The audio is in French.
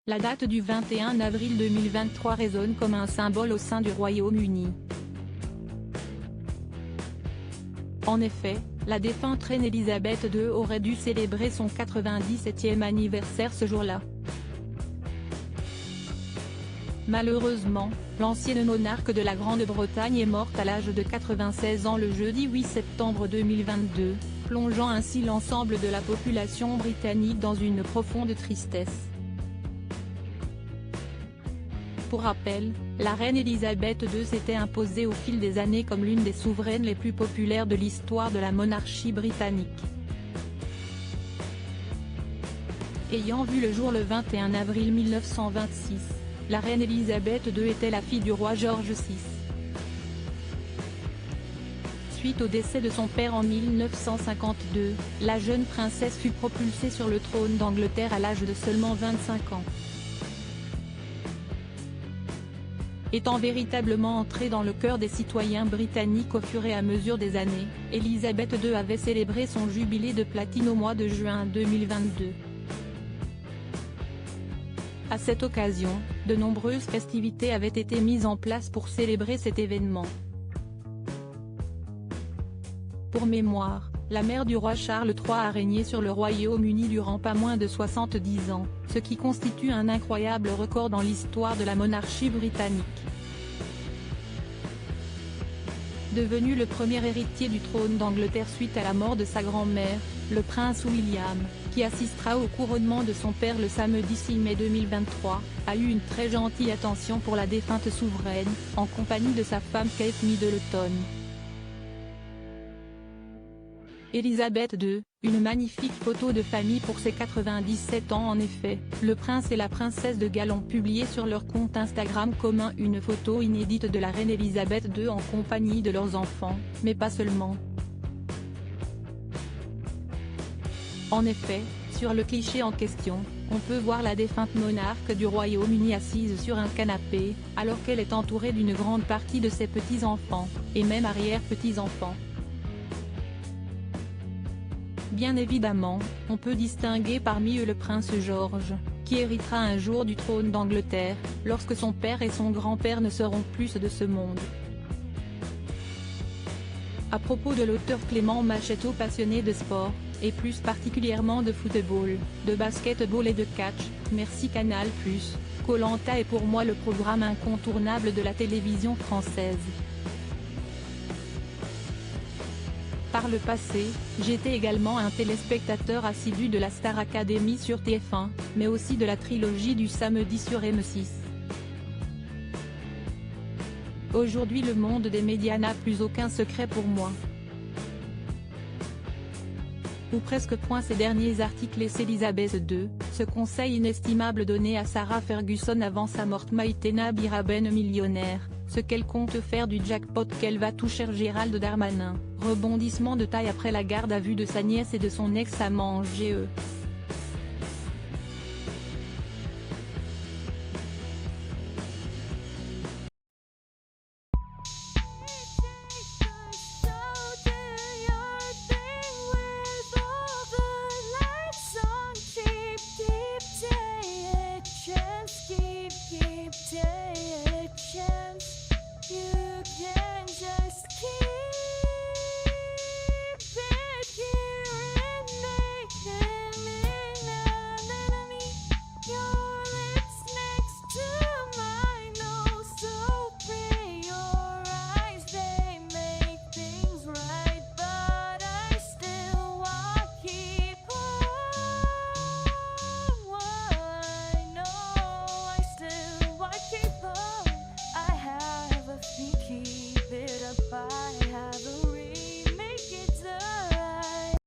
La date du 21 avril 2023 résonne comme un symbole au sein du Royaume-Uni. En effet, la défunte reine Elisabeth II aurait dû célébrer son 97e anniversaire ce jour-là. Malheureusement, l'ancienne monarque de la Grande-Bretagne est morte à l'âge de 96 ans le jeudi 8 septembre 2022, plongeant ainsi l'ensemble de la population britannique dans une profonde tristesse. Pour rappel, la reine Elisabeth II s'était imposée au fil des années comme l'une des souveraines les plus populaires de l'histoire de la monarchie britannique. Ayant vu le jour le 21 avril 1926, la reine Elisabeth II était la fille du roi George VI. Suite au décès de son père en 1952, la jeune princesse fut propulsée sur le trône d'Angleterre à l'âge de seulement 25 ans. Étant véritablement entrée dans le cœur des citoyens britanniques au fur et à mesure des années, Elisabeth II avait célébré son jubilé de platine au mois de juin 2022. À cette occasion, de nombreuses festivités avaient été mises en place pour célébrer cet événement. Pour mémoire, la mère du roi Charles III a régné sur le Royaume-Uni durant pas moins de 70 ans, ce qui constitue un incroyable record dans l'histoire de la monarchie britannique. Devenu le premier héritier du trône d'Angleterre suite à la mort de sa grand-mère, le prince William, qui assistera au couronnement de son père le samedi 6 mai 2023, a eu une très gentille attention pour la défunte souveraine, en compagnie de sa femme Kate Middleton. Elisabeth II, une magnifique photo de famille pour ses 97 ans. En effet, le prince et la princesse de Galles ont publié sur leur compte Instagram commun une photo inédite de la reine Elisabeth II en compagnie de leurs enfants, mais pas seulement. En effet, sur le cliché en question, on peut voir la défunte monarque du Royaume-Uni assise sur un canapé, alors qu'elle est entourée d'une grande partie de ses petits-enfants, et même arrière-petits-enfants. Bien évidemment, on peut distinguer parmi eux le prince George, qui héritera un jour du trône d'Angleterre, lorsque son père et son grand-père ne seront plus de ce monde. À propos de l'auteur Clément Machetto, passionné de sport, et plus particulièrement de football, de basketball et de catch, merci Canal+, Koh-Lanta est pour moi le programme incontournable de la télévision française. Par le passé, j'étais également un téléspectateur assidu de la Star Academy sur TF1, mais aussi de la trilogie du samedi sur M6. Aujourd'hui le monde des médias n'a plus aucun secret pour moi. Ou presque. Ces derniers articles et Elisabeth II, ce conseil inestimable donné à Sarah Ferguson avant sa mort: Maïtena Biraben millionnaire, ce qu'elle compte faire du jackpot qu'elle va toucher Gérald Darmanin, rebondissement de taille après la garde à vue de sa nièce et de son ex-amant GE.